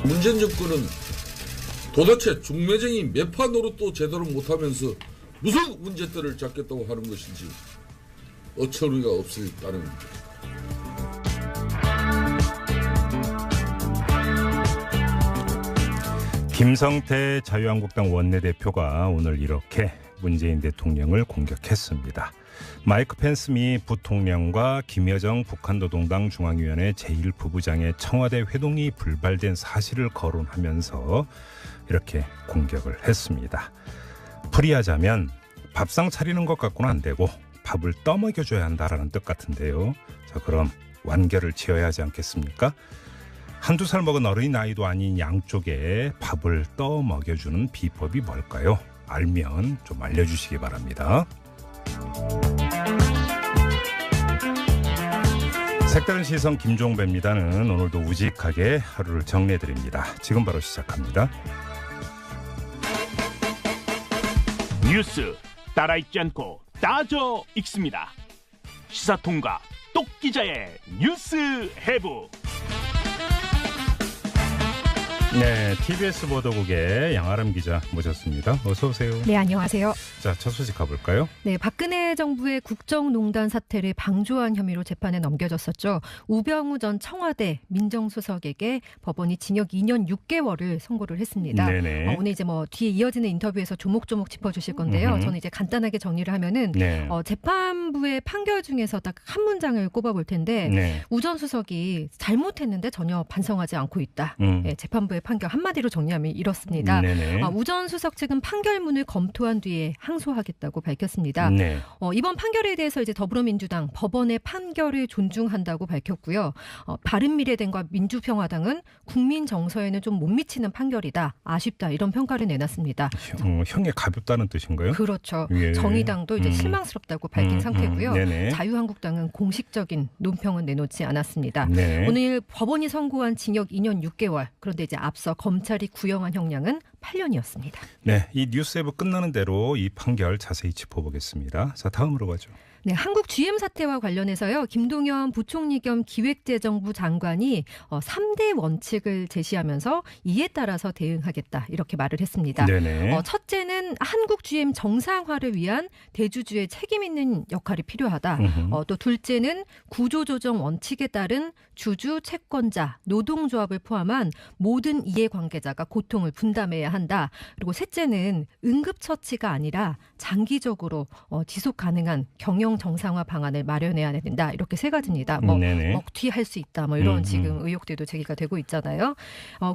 문재인 정권은 도대체 중매쟁이 매파 노릇도 제대로 못하면서 무슨 문제들을 잡겠다고 하는 것인지 어처구니가 없을 따름입니다. 김성태 자유한국당 원내대표가 오늘 이렇게 문재인 대통령을 공격했습니다. 마이크 펜스 미 부통령과 김여정 북한노동당 중앙위원회 제1부부장의 청와대 회동이 불발된 사실을 거론하면서 이렇게 공격을 했습니다. 풀이하자면 밥상 차리는 것 갖고는 안 되고 밥을 떠먹여줘야 한다라는 뜻 같은데요. 자, 그럼 완결을 지어야 하지 않겠습니까? 한두 살 먹은 어린아이도 아닌 양쪽에 밥을 떠먹여주는 비법이 뭘까요? 알면 좀 알려주시기 바랍니다. 색다른 시선 김종배입니다는 오늘도 우직하게 하루를 정리해드립니다. 지금 바로 시작합니다. 뉴스 따라있지 않고 따져 읽습니다. 시사통과 똑기자의 뉴스 해부. 네, TBS 보도국의 양아람 기자 모셨습니다. 어서 오세요. 네, 안녕하세요. 자, 첫 소식 가볼까요? 네, 박근혜 정부의 국정농단 사태를 방조한 혐의로 재판에 넘겨졌었죠. 우병우 전 청와대 민정수석에게 법원이 징역 2년 6개월을 선고를 했습니다. 네네. 오늘 이제 뭐 뒤에 이어지는 인터뷰에서 조목조목 짚어주실 건데요. 저는 이제 간단하게 정리를 하면은 네. 재판부의 판결 중에서 딱 한 문장을 꼽아볼 텐데 네. 우 전 수석이 잘못했는데 전혀 반성하지 않고 있다. 네, 재판부의 판결 한마디로 정리하면 이렇습니다. 우 전 수석 측은 판결문을 검토한 뒤에 항소하겠다고 밝혔습니다. 네. 이번 판결에 대해서 이제 더불어민주당 법원의 판결을 존중한다고 밝혔고요. 바른미래당과 민주평화당은 국민 정서에는 좀 못 미치는 판결이다. 아쉽다. 이런 평가를 내놨습니다. 형이 가볍다는 뜻인가요? 그렇죠. 예. 정의당도 이제 실망스럽다고 밝힌 상태고요. 네네. 자유한국당은 공식적인 논평은 내놓지 않았습니다. 네. 오늘 법원이 선고한 징역 2년 6개월. 그런데 이제 앞서 검찰이 구형한 형량은 8년이었습니다. 네, 이 뉴스에브 끝나는 대로 이 판결 자세히 짚어보겠습니다. 자, 다음으로 가죠. 네, 한국 GM 사태와 관련해서요. 김동연 부총리 겸 기획재정부 장관이 3대 원칙을 제시하면서 이에 따라서 대응하겠다 이렇게 말을 했습니다. 네네. 첫째는 한국 GM 정상화를 위한 대주주의 책임 있는 역할이 필요하다. 또 둘째는 구조조정 원칙에 따른 주주, 채권자, 노동조합을 포함한 모든 이해관계자가 고통을 분담해야 한다. 그리고 셋째는 응급처치가 아니라 장기적으로 지속 가능한 경영 정상화 방안을 마련해야 된다. 이렇게 세 가지입니다. 먹튀할 수 있다. 뭐 이런 지금 의혹들도 제기가 되고 있잖아요.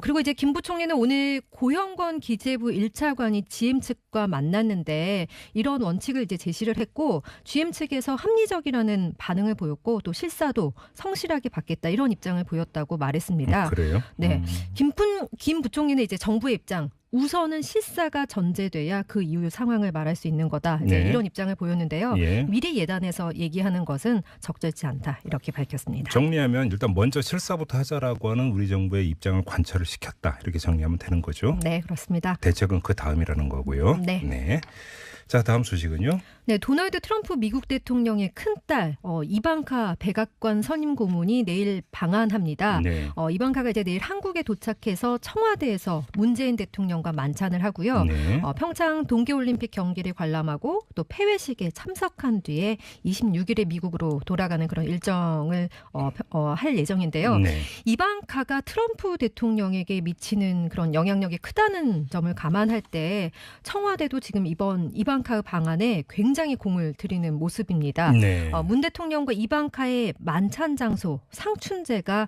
그리고 이제 김 부총리는 오늘 고형건 기재부 1차관이 GM 측과 만났는데 이런 원칙을 이제 제시를 했고 GM 측에서 합리적이라는 반응을 보였고 또 실사도 성실하게 받겠다 이런 입장을 보였다고 말했습니다. 그래요? 네, 김 부총리는 이제 정부의 입장. 우선은 실사가 전제돼야 그 이후 상황을 말할 수 있는 거다. 이제 네. 이런 입장을 보였는데요. 예. 미리 예단해서 얘기하는 것은 적절치 않다. 이렇게 밝혔습니다. 정리하면 일단 먼저 실사부터 하자라고 하는 우리 정부의 입장을 관철을 시켰다. 이렇게 정리하면 되는 거죠. 네, 그렇습니다. 대책은 그 다음이라는 거고요. 네. 자, 다음 소식은요. 네, 도널드 트럼프 미국 대통령의 큰딸 이방카 백악관 선임 고문이 내일 방한합니다. 네. 이방카가 이제 내일 한국에 도착해서 청와대에서 문재인 대통령과 만찬을 하고요. 네. 평창 동계올림픽 경기를 관람하고 또 폐회식에 참석한 뒤에 26일에 미국으로 돌아가는 그런 일정을 할 예정인데요. 네. 이방카가 트럼프 대통령에게 미치는 그런 영향력이 크다는 점을 감안할 때 청와대도 지금 이번 이방카 방안에 굉장히 공을 들이는 모습입니다. 네. 문 대통령과 이방카의 만찬 장소 상춘제가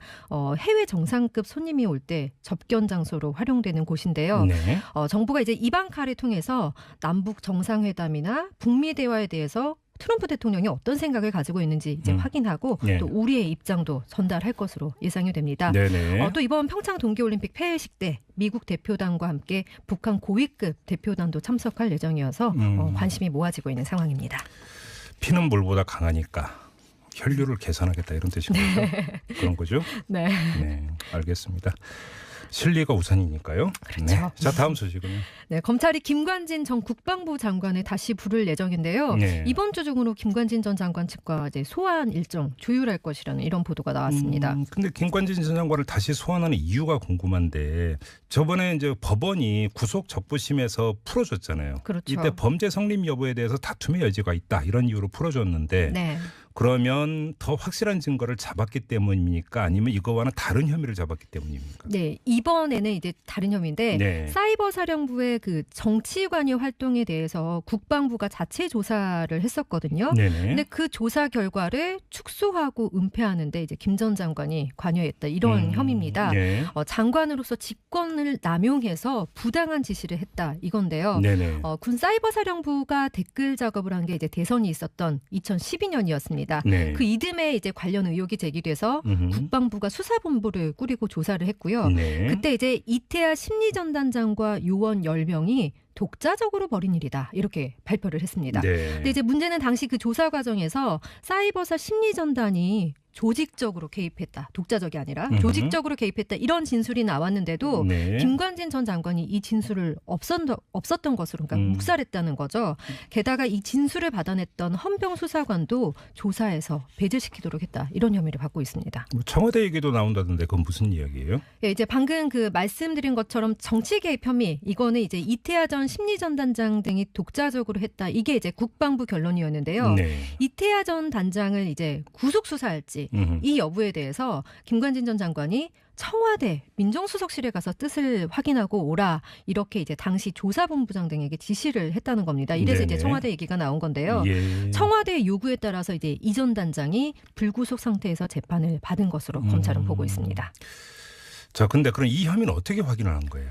해외 정상급 손님이 올 때 접견 장소로 활용되는 곳인데요. 네. 정부가 이제 이방카를 통해서 남북 정상회담이나 북미 대화에 대해서 트럼프 대통령이 어떤 생각을 가지고 있는지 이제 확인하고 네. 또 우리의 입장도 전달할 것으로 예상이 됩니다. 네네. 또 이번 평창 동계올림픽 폐회식 때 미국 대표단과 함께 북한 고위급 대표단도 참석할 예정이어서 관심이 모아지고 있는 상황입니다. 피는 물보다 강하니까 혈류를 개선하겠다 이런 뜻인 거죠? 그런 거죠? 네. 네, 알겠습니다. 실리가 우선이니까요. 그렇죠. 네. 자, 다음 소식은요. 네, 검찰이 김관진 전 국방부 장관을 다시 부를 예정인데요. 네. 이번 주 중으로 김관진 전 장관 측과 이제 소환 일정 조율할 것이라는 이런 보도가 나왔습니다. 근데 김관진 전 장관을 다시 소환하는 이유가 궁금한데 저번에 이제 법원이 구속 적부심에서 풀어줬잖아요. 그렇죠. 이때 범죄 성립 여부에 대해서 다툼의 여지가 있다 이런 이유로 풀어줬는데 네. 그러면 더 확실한 증거를 잡았기 때문입니까? 아니면 이거와는 다른 혐의를 잡았기 때문입니까? 네, 이번에는 이제 다른 혐의인데 네. 사이버 사령부의 그 정치 관여 활동에 대해서 국방부가 자체 조사를 했었거든요. 네네. 근데 그 조사 결과를 축소하고 은폐하는데 이제 김 전 장관이 관여했다 이런 혐의입니다. 네. 장관으로서 직권을 남용해서 부당한 지시를 했다 이건데요. 네네. 군 사이버 사령부가 댓글 작업을 한 게 이제 대선이 있었던 2012년이었습니다. 네. 그 이듬해 이제 관련 의혹이 제기돼서 국방부가 수사본부를 꾸리고 조사를 했고요. 네. 그때 이제 이태하 심리전단장과 요원 10명이 독자적으로 벌인 일이다 이렇게 발표를 했습니다. 네. 근데 이제 문제는 당시 그 조사 과정에서 사이버사 심리전단이 조직적으로 개입했다. 독자적이 아니라 조직적으로 개입했다. 이런 진술이 나왔는데도 네. 김관진 전 장관이 이 진술을 없었던 것으로 그러니까 묵살했다는 거죠. 게다가 이 진술을 받아냈던 헌병 수사관도 조사에서 배제시키도록 했다. 이런 혐의를 받고 있습니다. 청와대 얘기도 나온다던데 그건 무슨 이야기예요? 예, 이제 방금 그 말씀드린 것처럼 정치 개입 혐의 이거는 이제 이태하 전 심리전단장 등이 독자적으로 했다. 이게 이제 국방부 결론이었는데요. 네. 이태하 전 단장을 이제 구속 수사할지 이 여부에 대해서 김관진 전 장관이 청와대 민정수석실에 가서 뜻을 확인하고 오라 이렇게 이제 당시 조사본부장 등에게 지시를 했다는 겁니다. 이래서 네네. 이제 청와대 얘기가 나온 건데요. 예. 청와대의 요구에 따라서 이제 이 전 단장이 불구속 상태에서 재판을 받은 것으로 검찰은 보고 있습니다. 자, 근데 그럼 이 혐의는 어떻게 확인을 한 거예요?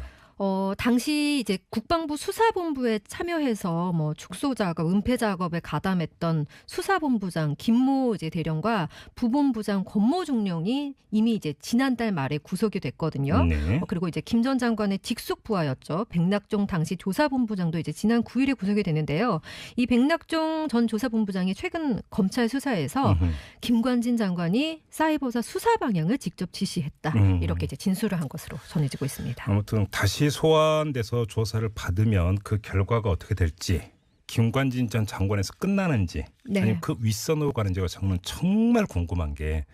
당시 이제 국방부 수사본부에 참여해서 뭐 축소 작업, 은폐 작업에 가담했던 수사본부장 김모 이제 대령과 부본부장 권모 중령이 이미 이제 지난달 말에 구속이 됐거든요. 네. 그리고 이제 김 전 장관의 직속 부하였죠. 백낙종 당시 조사본부장도 이제 지난 9일에 구속이 됐는데요. 이 백낙종 전 조사본부장이 최근 검찰 수사에서 김관진 장관이 사이버사 수사 방향을 직접 지시했다. 이렇게 이제 진술을 한 것으로 전해지고 있습니다. 아무튼 다시 소환돼서 조사를 받으면 그 결과가 어떻게 될지 김관진 전 장관에서 끝나는지 네. 아니면 그 윗선으로 가는지가 저는 정말 궁금한 게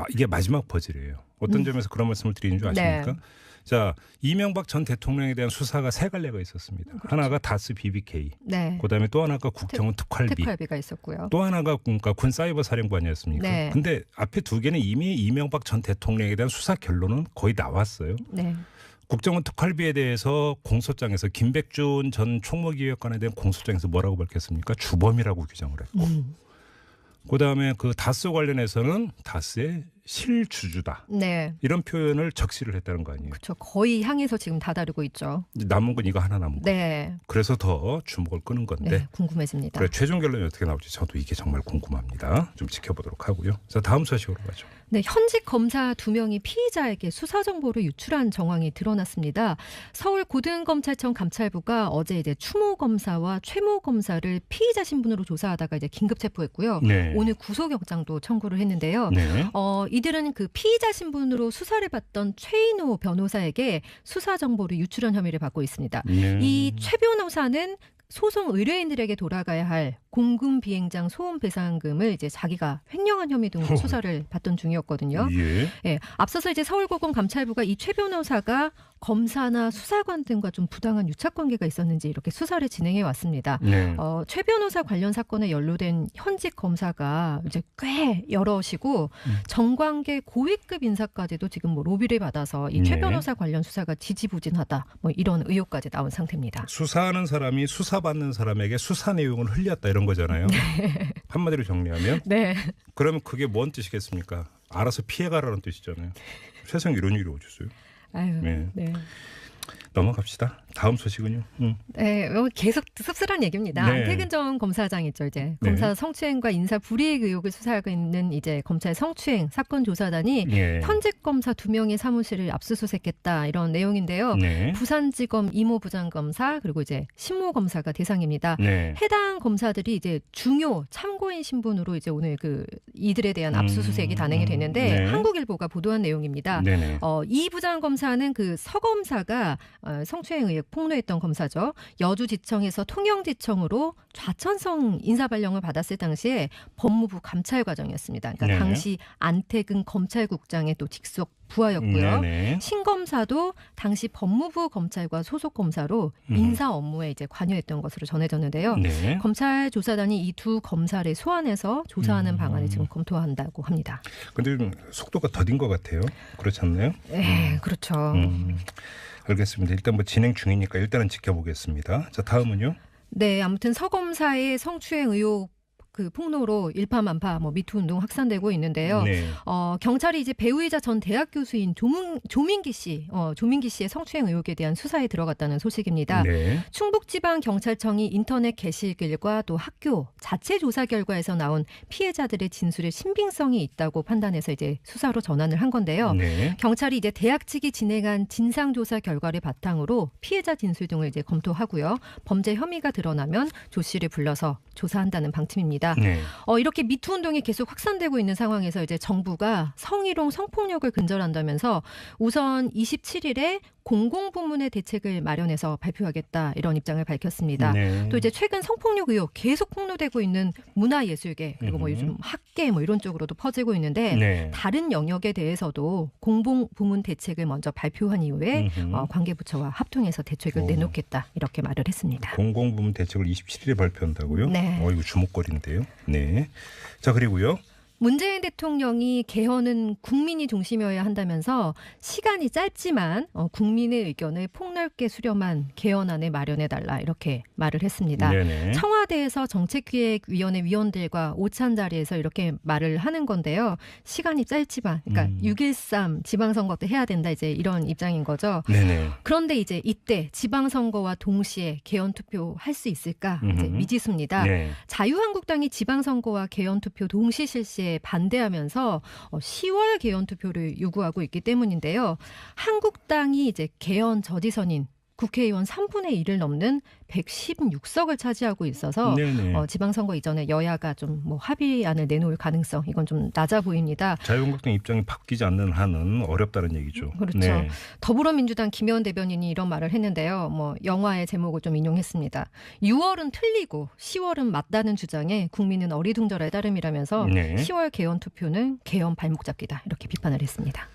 이게 마지막 퍼즐이에요. 어떤 점에서 그런 말씀을 드리는 줄 아십니까? 네. 자, 이명박 전 대통령에 대한 수사가 세 갈래가 있었습니다. 그렇죠. 하나가 다스 BBK, 네. 그다음에 또 하나가 국정원 특활비, 특활비가 있었고요. 또 하나가 그러니까 군 사이버 사령부 아니었습니까? 네. 근데 앞에 두 개는 이미 이명박 전 대통령에 대한 수사 결론은 거의 나왔어요. 네. 국정원 특활비에 대해서 공소장에서 김백준 전 총무기획관에 대한 공소장에서 뭐라고 밝혔습니까? 주범이라고 규정을 했고 그다음에 그 다스 관련해서는 다스의 실주주다. 네. 이런 표현을 적시를 했다는 거 아니에요. 그렇죠. 거의 향해서 지금 다다르고 있죠. 이제 남은 건 이거 하나 남은 거. 네. 그래서 더 주목을 끄는 건데 네. 궁금해집니다. 그래, 최종 결론이 어떻게 나올지 저도 이게 정말 궁금합니다. 좀 지켜보도록 하고요. 자, 다음 소식으로 가죠. 네, 현직 검사 2명이 피의자에게 수사 정보를 유출한 정황이 드러났습니다. 서울 고등검찰청 감찰부가 어제 이제 추모 검사와 최모 검사를 피의자 신분으로 조사하다가 이제 긴급 체포했고요. 네. 오늘 구속영장도 청구를 했는데요. 네. 이들은 그 피의자 신분으로 수사를 받던 최인호 변호사에게 수사 정보를 유출한 혐의를 받고 있습니다. 네. 이 최 변호사는 소송 의뢰인들에게 돌아가야 할 공금 비행장 소음 배상금을 이제 자기가 횡령한 혐의 등으로 수사를 받던 중이었거든요. 예. 예, 앞서서 이제 서울고검 감찰부가 이 최 변호사가 검사나 수사관 등과 좀 부당한 유착 관계가 있었는지 이렇게 수사를 진행해 왔습니다. 네. 최 변호사 관련 사건에 연루된 현직 검사가 이제 꽤 여럿이고 정관계 고위급 인사까지도 지금 뭐 로비를 받아서 이 최 네. 변호사 관련 수사가 지지부진하다. 뭐 이런 의혹까지 나온 상태입니다. 수사하는 사람이 수사받는 사람에게 수사 내용을 흘렸다 이런 거잖아요. 한마디로 정리하면 네. 그러면 그게 뭔 뜻이겠습니까? 알아서 피해가라는 뜻이잖아요. 세상에 이런 일이 어딨어요? 아유, 네. 네. 넘어갑시다. 다음 소식은요. 네, 계속 씁쓸한 얘기입니다. 네. 안태근 전 검사장 있죠, 이제 검사 성추행과 인사 불이익 의혹을 수사하고 있는 이제 검찰 성추행 사건 조사단이 예. 현직 검사 2명의 사무실을 압수수색했다 이런 내용인데요. 네. 부산지검 이모 부장검사 그리고 이제 신모 검사가 대상입니다. 네. 해당 검사들이 이제 중요 참고인 신분으로 이제 오늘 이들에 대한 압수수색이 단행이 됐는데 네. 한국일보가 보도한 내용입니다. 네네. 이 부장검사는 서 검사가 성추행 의혹 폭로했던 검사죠. 여주지청에서 통영지청으로 좌천성 인사발령을 받았을 당시에 법무부 감찰 과정이었습니다. 그러니까 네네. 당시 안태근 검찰국장의 또 직속 부하였고요. 네네. 신 검사도 당시 법무부 검찰과 소속 검사로 인사 업무에 이제 관여했던 것으로 전해졌는데요. 네. 검찰 조사단이 이 두 검사를 소환해서 조사하는 방안을 지금 검토한다고 합니다. 근데 좀 속도가 더딘 것 같아요. 그렇지 않나요? 네, 그렇죠. 알겠습니다. 일단 뭐 진행 중이니까 일단은 지켜보겠습니다. 자, 다음은요. 네, 아무튼 서 검사의 성추행 의혹 폭로로 일파만파 미투 운동 확산되고 있는데요. 네. 경찰이 이제 배우이자 전 대학 교수인 조민기 씨의 성추행 의혹에 대한 수사에 들어갔다는 소식입니다. 네. 충북지방경찰청이 인터넷 게시글과 또 학교 자체 조사 결과에서 나온 피해자들의 진술에 신빙성이 있다고 판단해서 이제 수사로 전환을 한 건데요. 네. 경찰이 이제 대학 측이 진행한 진상조사 결과를 바탕으로 피해자 진술 등을 이제 검토하고요. 범죄 혐의가 드러나면 조 씨를 불러서 조사한다는 방침입니다. 네. 이렇게 미투 운동이 계속 확산되고 있는 상황에서 이제 정부가 성희롱 성폭력을 근절한다면서 우선 27일에 공공부문의 대책을 마련해서 발표하겠다 이런 입장을 밝혔습니다. 네. 또 이제 최근 성폭력 의혹 계속 폭로되고 있는 문화예술계 그리고 요즘 학계 이런 쪽으로도 퍼지고 있는데 네. 다른 영역에 대해서도 공공부문 대책을 먼저 발표한 이후에 관계부처와 합동해서 대책을 내놓겠다 이렇게 말을 했습니다. 공공부문 대책을 27일에 발표한다고요? 네. 이거 주목거리인데요. 네. 자, 그리고요. 문재인 대통령이 개헌은 국민이 중심이어야 한다면서 시간이 짧지만 국민의 의견을 폭넓게 수렴한 개헌안을 마련해달라 이렇게 말을 했습니다. 네네. 청와대에서 정책기획위원회 위원들과 오찬 자리에서 이렇게 말을 하는 건데요. 시간이 짧지만 그러니까 6.13 지방선거 때 해야 된다 이제 이런 입장인 거죠. 네네. 그런데 이제 이때 지방선거와 동시에 개헌 투표할 수 있을까 이제 미지수입니다. 네. 자유한국당이 지방선거와 개헌투표 동시 실시에 반대하면서 10월 개헌투표를 요구하고 있기 때문인데요. 한국당이 이제 개헌 저지선인 국회의원 3분의 1을 넘는 116석을 차지하고 있어서 지방선거 이전에 여야가 좀 합의안을 내놓을 가능성 이건 좀 낮아 보입니다. 자유한국당 입장이 바뀌지 않는 한은 어렵다는 얘기죠. 그렇죠. 네. 더불어민주당 김의원 대변인이 이런 말을 했는데요. 영화의 제목을 좀 인용했습니다. 6월은 틀리고 10월은 맞다는 주장에 국민은 어리둥절할 따름이라면서 네. 10월 개헌 투표는 개헌 발목 잡기다 이렇게 비판을 했습니다.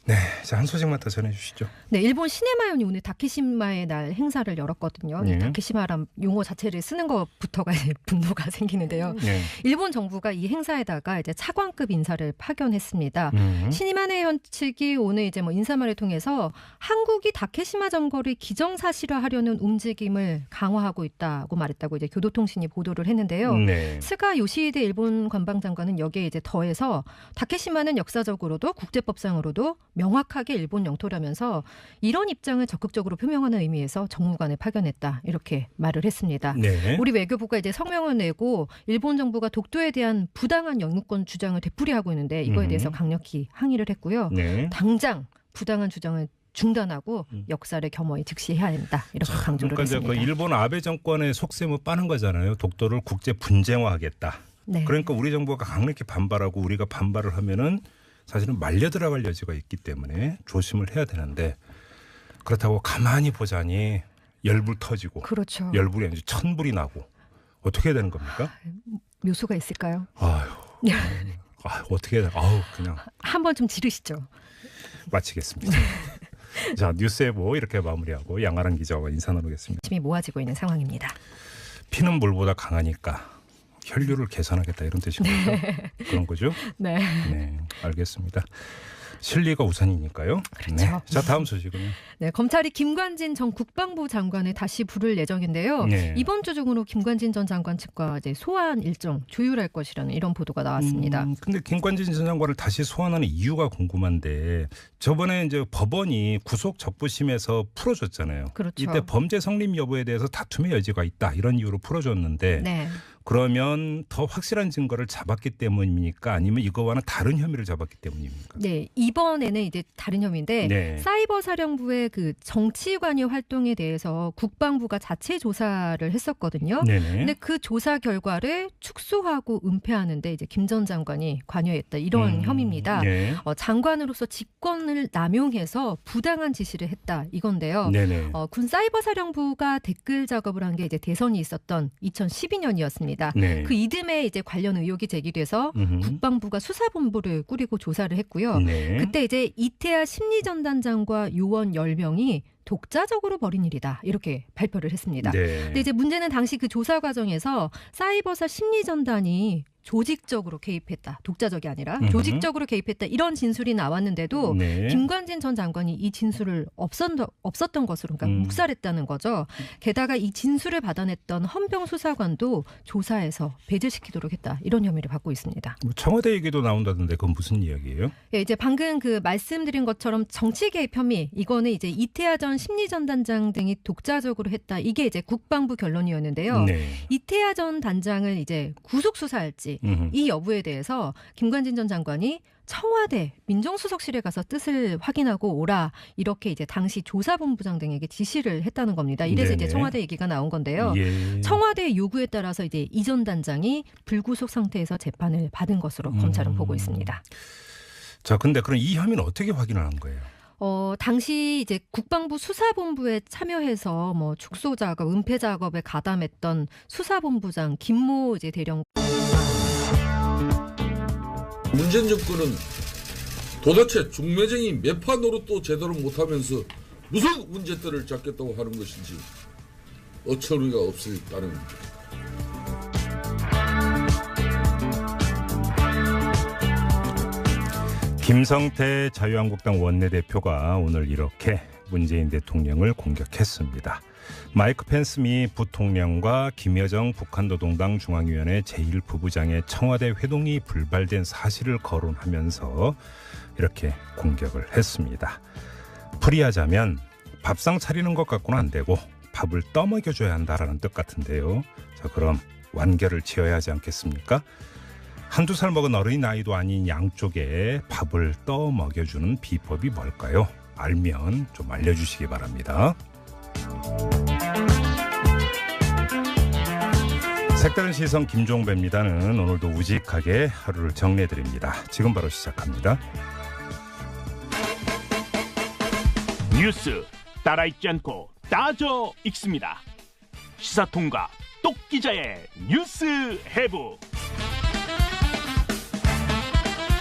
네, 자, 한 소식만 더 전해주시죠. 네, 일본 시네마연이 오늘 다케시마의 날 행사를 열었거든요. 네. 이 다케시마란 용어 자체를 쓰는 것부터가 이제 분노가 생기는데요. 네. 일본 정부가 이 행사에다가 이제 차관급 인사를 파견했습니다. 시네마연 측이 오늘 이제 인사말을 통해서 한국이 다케시마 점거를 기정사실화하려는 움직임을 강화하고 있다고 말했다고 이제 교도통신이 보도를 했는데요. 네. 스가 요시히데 일본 관방장관은 여기에 이제 더해서 다케시마는 역사적으로도 국제법상으로도 명확하게 일본 영토라면서 이런 입장을 적극적으로 표명하는 의미에서 정무관을 파견했다 이렇게 말을 했습니다. 네. 우리 외교부가 이제 성명을 내고 일본 정부가 독도에 대한 부당한 영유권 주장을 되풀이하고 있는데 이거에 대해서 강력히 항의를 했고요. 네. 당장 부당한 주장을 중단하고 역사를 겸허히 즉시해야 된다 이렇게 강조를 그러니까 했습니다. 이제 일본 아베 정권의 속셈을 빠는 거잖아요. 독도를 국제 분쟁화하겠다. 네. 그러니까 우리 정부가 강력히 반발하고 우리가 반발을 하면은 사실은 말려 들어갈 여지가 있기 때문에 조심을 해야 되는데 그렇다고 가만히 보자니 열불 터지고 그렇죠. 열불이 아니라 천불이 나고 어떻게 해야 되는 겁니까? 묘수가 있을까요? 어떻게 해야 되나? 그냥 한번 좀 지르시죠. 마치겠습니다. 자, 뉴스에보 이렇게 마무리하고 양아랑 기자와 인사 나누겠습니다. 힘이 모아지고 있는 상황입니다. 피는 물보다 강하니까 혈류를 개선하겠다 이런 뜻인 거죠? 그런 거죠? 네. 네, 알겠습니다. 실리가 우선이니까요. 그렇죠. 네. 자, 다음 소식은요. 네, 검찰이 김관진 전 국방부 장관을 다시 부를 예정인데요. 네. 이번 주 중으로 김관진 전 장관 측과 이제 소환 일정 조율할 것이라는 이런 보도가 나왔습니다. 근데 김관진 전 장관을 다시 소환하는 이유가 궁금한데 저번에 이제 법원이 구속 적부심에서 풀어줬잖아요. 그렇죠. 이때 범죄 성립 여부에 대해서 다툼의 여지가 있다 이런 이유로 풀어줬는데 네. 그러면 더 확실한 증거를 잡았기 때문입니까? 아니면 이거와는 다른 혐의를 잡았기 때문입니까? 네, 이번에는 이제 다른 혐의인데 네. 사이버 사령부의 그 정치 관여 활동에 대해서 국방부가 자체 조사를 했었거든요. 네네. 근데 그 조사 결과를 축소하고 은폐하는데 이제 김 전 장관이 관여했다 이런 혐의입니다. 네. 장관으로서 직권을 남용해서 부당한 지시를 했다 이건데요. 네네. 군 사이버 사령부가 댓글 작업을 한 게 이제 대선이 있었던 2012년이었습니다. 네. 그 이듬해 이제 관련 의혹이 제기돼서 국방부가 수사본부를 꾸리고 조사를 했고요. 네. 그때 이제 이태하 심리전단장과 요원 10명이 독자적으로 벌인 일이다 이렇게 발표를 했습니다. 네. 근데 이제 문제는 당시 그 조사 과정에서 사이버사 심리전단이 조직적으로 개입했다. 독자적이 아니라 조직적으로 개입했다. 이런 진술이 나왔는데도 네. 김관진 전 장관이 이 진술을 없었던 것으로 그러니까 묵살했다는 거죠. 게다가 이 진술을 받아냈던 헌병 수사관도 조사에서 배제시키도록 했다. 이런 혐의를 받고 있습니다. 청와대 얘기도 나온다던데 그건 무슨 이야기예요? 예, 이제 방금 그 말씀드린 것처럼 정치 개입 혐의 이거는 이제 이태하 전 심리전단장 등이 독자적으로 했다. 이게 이제 국방부 결론이었는데요. 네. 이태하 전 단장을 이제 구속 수사할지 이 여부에 대해서 김관진 전 장관이 청와대 민정수석실에 가서 뜻을 확인하고 오라 이렇게 이제 당시 조사본부장 등에게 지시를 했다는 겁니다. 이래서 네네. 이제 청와대 얘기가 나온 건데요. 예. 청와대 요구에 따라서 이제 이 전 단장이 불구속 상태에서 재판을 받은 것으로 검찰은 보고 있습니다. 자, 근데 그럼 이 혐의는 어떻게 확인을 한 거예요? 당시 이제 국방부 수사본부에 참여해서 뭐 축소 작업, 은폐 작업에 가담했던 수사본부장 김모 이제 대령. 문재인 정권은 도대체 중매쟁이 매파 노릇도 제대로 못하면서 무슨 문제들을 잡겠다고 하는 것인지 어처구니가 없을 따름입니다. 김성태 자유한국당 원내대표가 오늘 이렇게 문재인 대통령을 공격했습니다. 마이크 펜스 미 부통령과 김여정 북한노동당 중앙위원회 제1부부장의 청와대 회동이 불발된 사실을 거론하면서 이렇게 공격을 했습니다. 풀이하자면 밥상 차리는 것 갖고는 안 되고 밥을 떠먹여줘야 한다라는 뜻 같은데요. 자, 그럼 완결을 지어야 하지 않겠습니까? 한두 살 먹은 어른이 나이도 아닌 양쪽에 밥을 떠먹여주는 비법이 뭘까요? 알면 좀 알려주시기 바랍니다. 색다른 시선 김종배입니다는 오늘도 우직하게 하루를 정리해드립니다. 지금 바로 시작합니다. 뉴스 따라 읽지 않고 따져 읽습니다. 시사통과 똑기자의 뉴스 해부.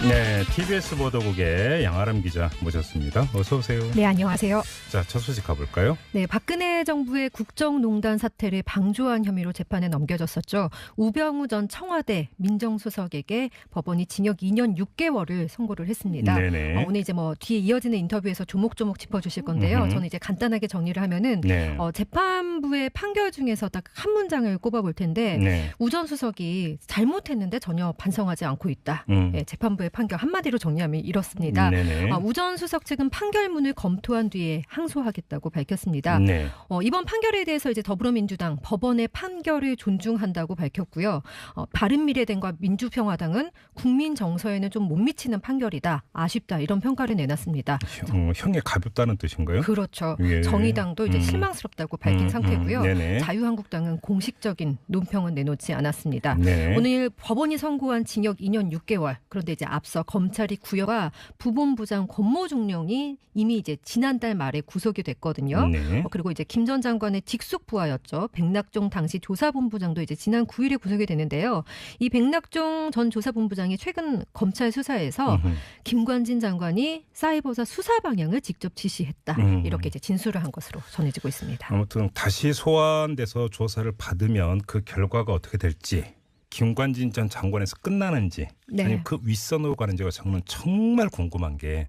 네, TBS 보도국의 양아람 기자 모셨습니다. 어서 오세요. 네, 안녕하세요. 자, 첫 소식 가볼까요? 네, 박근혜 정부의 국정농단 사태를 방조한 혐의로 재판에 넘겨졌었죠. 우병우 전 청와대 민정수석에게 법원이 징역 2년 6개월을 선고를 했습니다. 네네. 오늘 이제 뭐 뒤에 이어지는 인터뷰에서 조목조목 짚어주실 건데요. 저는 이제 간단하게 정리를 하면은 네. 재판부의 판결 중에서 딱 한 문장을 꼽아볼 텐데 네. 우 전 수석이 잘못했는데 전혀 반성하지 않고 있다. 네, 재판부의 판결 한마디로 정리하면 이렇습니다. 우 전 수석 측은 판결문을 검토한 뒤에 항소하겠다고 밝혔습니다. 네. 이번 판결에 대해서 이제 더불어민주당 법원의 판결을 존중한다고 밝혔고요. 바른미래당과 민주평화당은 국민 정서에는 좀 못 미치는 판결이다. 아쉽다. 이런 평가를 내놨습니다. 형이 가볍다는 뜻인가요? 그렇죠. 예. 정의당도 이제 실망스럽다고 밝힌 상태고요. 네네. 자유한국당은 공식적인 논평은 내놓지 않았습니다. 네. 오늘 법원이 선고한 징역 2년 6개월. 그런데 이제 앞서 검찰이 구여가 부본부장 권모 중령이 이미 이제 지난달 말에 구속이 됐거든요. 네. 그리고 이제 김 전 장관의 직속 부하였죠. 백낙종 당시 조사본부장도 이제 지난 9일에 구속이 되는데요. 이 백낙종 전 조사본부장이 최근 검찰 수사에서 김관진 장관이 사이버사 수사 방향을 직접 지시했다. 이렇게 이제 진술을 한 것으로 전해지고 있습니다. 아무튼 다시 소환돼서 조사를 받으면 그 결과가 어떻게 될지 김관진 전 장관에서 끝나는지 네. 아니면 그 윗선으로 가는지가 저는 정말 궁금한 게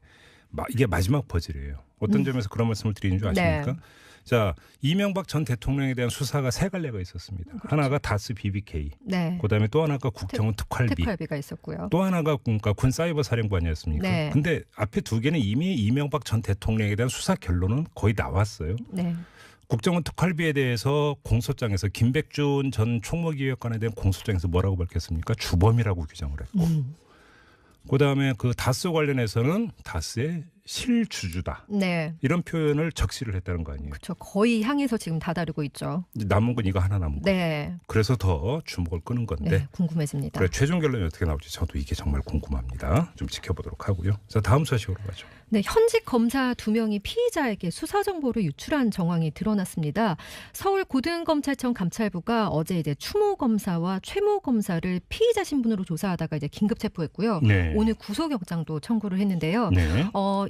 이게 마지막 퍼즐이에요. 어떤 점에서 그런 말씀을 드리는 줄 아십니까? 네. 자, 이명박 전 대통령에 대한 수사가 세 갈래가 있었습니다. 그렇죠. 하나가 다스 BBK, 네. 그다음에 또 하나가 국정원 특활비, 특활비가 있었고요. 또 하나가 그러니까 군 사이버 사령관이었습니까? 네. 근데 앞에 두 개는 이미 이명박 전 대통령에 대한 수사 결론은 거의 나왔어요. 네. 국정원 특활비에 대해서 공소장에서 김백준 전 총무기획관에 대한 공소장에서 뭐라고 밝혔습니까? 주범이라고 규정을 했고, 그다음에 그 다스 관련해서는 다스의 실주주다. 네. 이런 표현을 적시를 했다는 거 아니에요. 그렇죠. 거의 향해서 지금 다다르고 있죠. 남은 건 이거 하나 남은 거. 네. 그래서 더 주목을 끄는 건데. 네. 궁금해집니다. 그래, 최종 결론이 어떻게 나올지 저도 이게 정말 궁금합니다. 좀 지켜보도록 하고요. 자, 다음 소식으로 가죠. 네, 현직 검사 2명이 피의자에게 수사 정보를 유출한 정황이 드러났습니다. 서울 고등검찰청 감찰부가 어제 이제 추모 검사와 최모 검사를 피의자 신분으로 조사하다가 이제 긴급 체포했고요. 네. 오늘 구속영장도 청구를 했는데요. 네.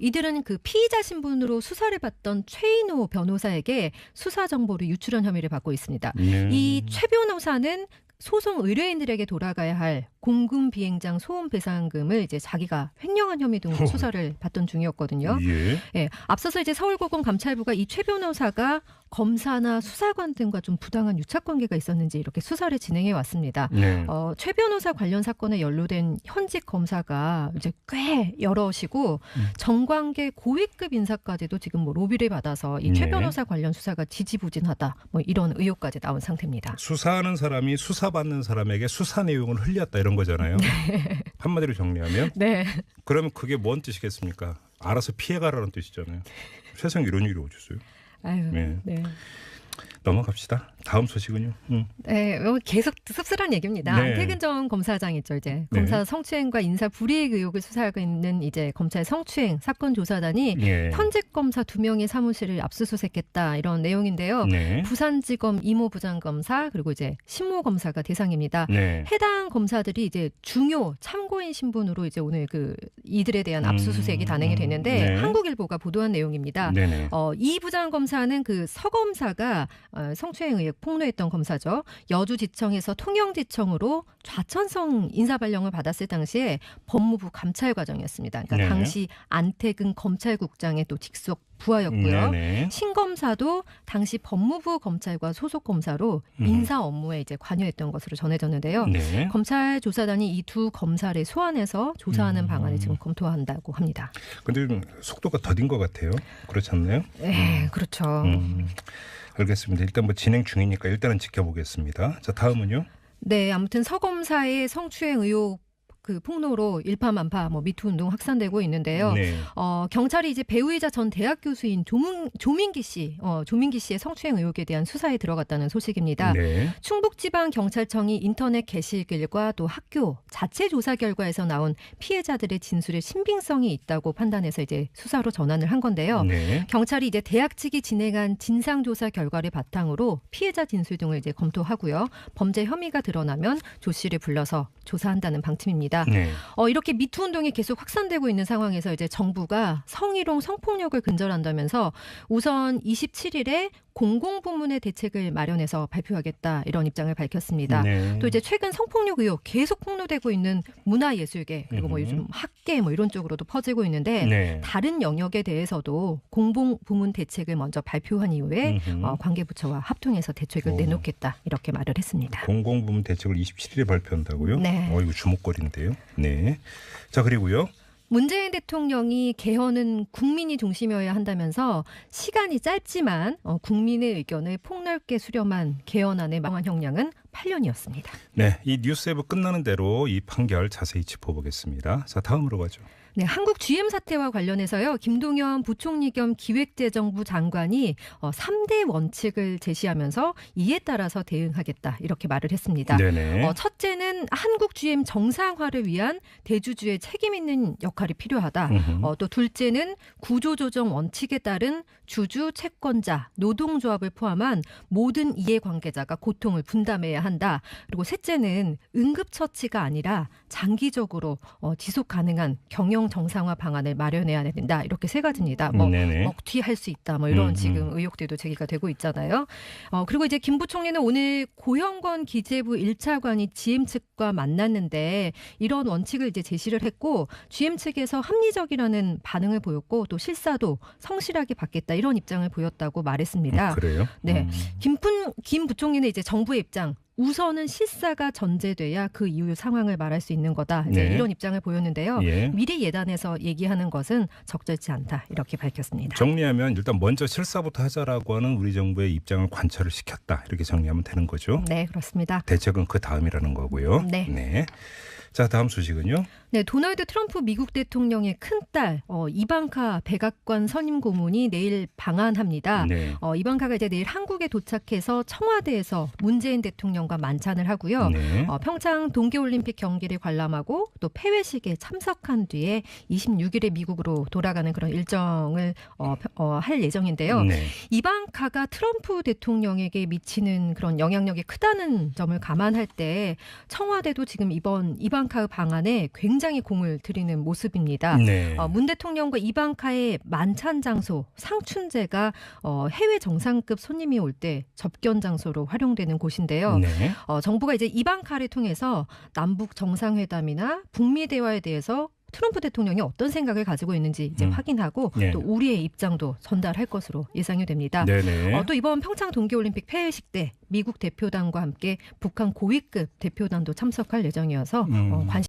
이들은 그 피의자 신분으로 수사를 받던 최인호 변호사에게 수사 정보를 유출한 혐의를 받고 있습니다. 이 최 변호사는 소송 의뢰인들에게 돌아가야 할 공금 비행장 소음 배상금을 이제 자기가 횡령한 혐의 등으로 수사를 받던 중이었거든요. 예. 예, 앞서서 이제 서울고검 감찰부가 이 최 변호사가 검사나 수사관 등과 좀 부당한 유착 관계가 있었는지 이렇게 수사를 진행해 왔습니다. 네. 최 변호사 관련 사건에 연루된 현직 검사가 이제 꽤 여럿이고 정관계 고위급 인사까지도 지금 뭐 로비를 받아서 이 최 네. 변호사 관련 수사가 지지부진하다. 뭐 이런 의혹까지 나온 상태입니다. 수사하는 사람이 수사받는 사람에게 수사 내용을 흘렸다 이런 거잖아요. 한마디로 정리하면. 네. 그러면 그게 뭔 뜻이겠습니까? 알아서 피해가라는 뜻이잖아요. 세상에 이런 일이 어딨어요? 아유, 네. 네. 넘어갑시다. 다음 소식은요. 네, 계속 씁쓸한 얘기입니다. 네. 안태근 전 검사장 있죠, 이제 네. 검사 성추행과 인사 불이익 의혹을 수사하고 있는 이제 검찰 성추행 사건 조사단이 예. 현직 검사 2명의 사무실을 압수수색했다 이런 내용인데요. 네. 부산지검 이모 부장검사 그리고 이제 신모 검사가 대상입니다. 네. 해당 검사들이 이제 중요 참고인 신분으로 이제 오늘 그 이들에 대한 압수수색이 단행이 됐는데 네. 한국일보가 보도한 내용입니다. 네네. 이 부장검사는 그 서 검사가 성추행 의혹 폭로했던 검사죠. 여주지청에서 통영지청으로 좌천성 인사발령을 받았을 당시에 법무부 감찰 과정이었습니다. 그러니까 네. 당시 안태근 검찰국장의 또 직속 부하였고요. 네네. 신 검사도 당시 법무부 검찰과 소속 검사로 인사 업무에 이제 관여했던 것으로 전해졌는데요. 네. 검찰 조사단이 이 두 검사를 소환해서 조사하는 방안을 지금 검토한다고 합니다. 근데 좀 속도가 더딘 것 같아요. 그렇지 않나요? 네, 그렇죠. 알겠습니다. 일단 뭐 진행 중이니까 일단은 지켜보겠습니다. 자, 다음은요. 네, 아무튼 서 검사의 성추행 의혹 그 폭로로 일파만파 뭐 미투 운동 확산되고 있는데요. 네. 경찰이 이제 배우이자 전 대학 교수인 조민기 씨의 성추행 의혹에 대한 수사에 들어갔다는 소식입니다. 네. 충북지방경찰청이 인터넷 게시글과 또 학교 자체 조사 결과에서 나온 피해자들의 진술에 신빙성이 있다고 판단해서 이제 수사로 전환을 한 건데요. 네. 경찰이 이제 대학 측이 진행한 진상조사 결과를 바탕으로 피해자 진술 등을 이제 검토하고요. 범죄 혐의가 드러나면 조 씨를 불러서 조사한다는 방침입니다. 네. 이렇게 미투 운동이 계속 확산되고 있는 상황에서 이제 정부가 성희롱 성폭력을 근절한다면서 우선 27일에 공공부문의 대책을 마련해서 발표하겠다 이런 입장을 밝혔습니다. 네. 또 이제 최근 성폭력 의혹 계속 폭로되고 있는 문화예술계 그리고 뭐 요즘 학계 뭐 이런 쪽으로도 퍼지고 있는데 네. 다른 영역에 대해서도 공공부문 대책을 먼저 발표한 이후에 관계부처와 합동해서 대책을 내놓겠다 이렇게 말을 했습니다. 공공부문 대책을 27일에 발표한다고요? 네. 이거 주목거리인데요. 네. 자, 그리고요. 문재인 대통령이 개헌은 국민이 중심이어야 한다면서 시간이 짧지만 국민의 의견을 폭넓게 수렴한 개헌안의 망한 형량은 8년이었습니다. 네, 이 뉴스회부 끝나는 대로 이 판결 자세히 짚어보겠습니다. 자, 다음으로 가죠. 네, 한국 GM 사태와 관련해서요. 김동연 부총리 겸 기획재정부 장관이 3대 원칙을 제시하면서 이에 따라서 대응하겠다 이렇게 말을 했습니다. 네네. 첫째는 한국 GM 정상화를 위한 대주주의 책임 있는 역할이 필요하다. 또 둘째는 구조조정 원칙에 따른 주주, 채권자, 노동조합을 포함한 모든 이해관계자가 고통을 분담해야 한다. 한다. 그리고 셋째는 응급처치가 아니라 장기적으로 지속 가능한 경영 정상화 방안을 마련해야 된다. 이렇게 세 가지입니다. 뭐 네네. 먹튀할 수 있다. 뭐 이런 지금 의혹들도 제기가 되고 있잖아요. 그리고 이제 김 부총리는 오늘 고형건 기재부 1차관이 GM 측과 만났는데 이런 원칙을 이제 제시를 했고 GM 측에서 합리적이라는 반응을 보였고 또 실사도 성실하게 받겠다 이런 입장을 보였다고 말했습니다. 그래요? 네, 김 부총리는 이제 정부의 입장. 우선은 실사가 전제돼야 그 이후 상황을 말할 수 있는 거다. 이제 네. 이런 입장을 보였는데요. 예. 미리 예단해서 얘기하는 것은 적절치 않다. 이렇게 밝혔습니다. 정리하면 일단 먼저 실사부터 하자라고 하는 우리 정부의 입장을 관철을 시켰다. 이렇게 정리하면 되는 거죠. 네, 그렇습니다. 대책은 그 다음이라는 거고요. 네. 자, 다음 소식은요. 네, 도널드 트럼프 미국 대통령의 큰딸 이방카 백악관 선임 고문이 내일 방한합니다. 네. 이방카가 이제 내일 한국에 도착해서 청와대에서 문재인 대통령과 만찬을 하고요. 네. 평창 동계올림픽 경기를 관람하고 또 폐회식에 참석한 뒤에 26일에 미국으로 돌아가는 그런 일정을 할 예정인데요. 네. 이방카가 트럼프 대통령에게 미치는 그런 영향력이 크다는 점을 감안할 때 청와대도 지금 이번 이방카 방안에 굉장히 공을 들이는 모습입니다. 네. 문 대통령과 이방카의 만찬 장소 상춘제가 해외 정상급 손님이 올 때 접견 장소로 활용되는 곳인데요. 네. 정부가 이제 이방카를 통해서 남북 정상회담이나 북미 대화에 대해서 트럼프 대통령이 어떤 생각을 가지고 있는지 이제 확인하고 네. 또 우리의 입장도 전달할 것으로 예상이 됩니다. 네네. 또 이번 평창 동계올림픽 폐회식 때 미국 대표단과 함께 북한 고위급 대표단도 참석할 예정이어서 관심